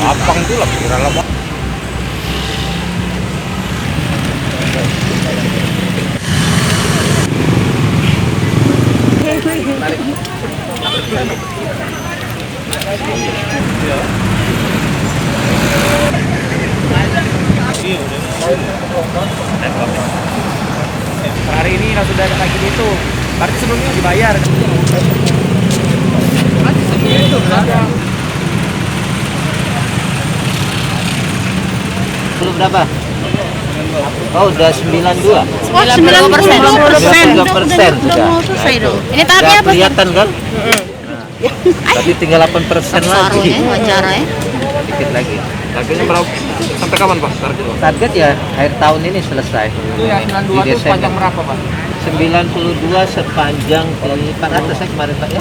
Gampang tuh lah, kira lama. Hari ini sudah kayak gini itu, berarti sebelumnya dibayar. Berarti sebelumnya itu ada. Belum berapa? Oh, udah 92. 92%. 92% sudah. Selesai dong. Ini Udah tahapnya apa? kelihatan kan? Tapi tinggal 8% lagi. Wawancara ya. Dikit lagi. Targetnya berapa? Sampai kapan Pak target? Target ya akhir tahun ini selesai. Itu yang 92 itu sepanjang berapa Pak? 92 sepanjang 400 ya kemarin Pak ya.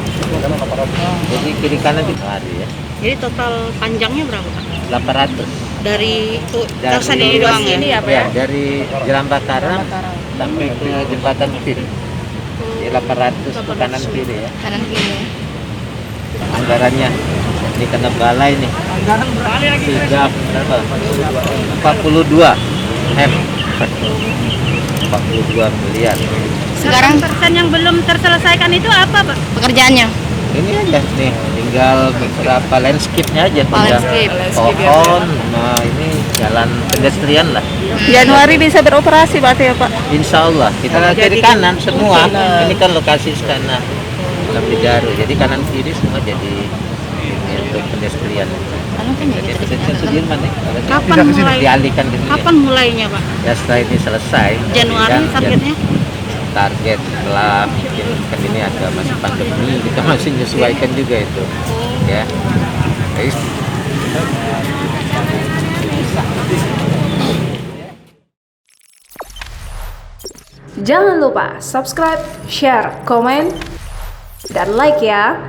Jadi kiri kanan itu hari ya. Jadi total panjangnya berapa Pak? 800. Dari kawasan Dari ini doang ya? Ya, dari Jalan Bataram sampai ke Jembatan Pir. Jadi 800 ke kanan kiri ya. Kanan kiri ya. Anggarannya ini kena balai nih. Anggaran berapa lagi? 42 M. 42 miliar. Sekarang persen yang belum terselesaikan itu apa Pak? pekerjaannya? Ini aja nih, tinggal beberapa landscape-nya aja, tinggal Landscape. pohon. Nah, ini jalan pedestrian lah. Januari bisa beroperasi berarti ya Pak? Insya Allah kita kiri kanan semua. Ini kan lokasi sana Lampu Jaru, jadi kanan kiri semua jadi ini untuk pedestrian. Jadi pedestrian Sudirman nih. Kapan mulai? Dialihkan ke sini. Kapan mulainya Pak? Ya setelah ini selesai. Januari Dan targetnya? target setelah mungkin kan ini ada masih pandemi, kita masih menyesuaikan juga itu. Ya. Guys. Jangan lupa subscribe, share, komen, dan like ya.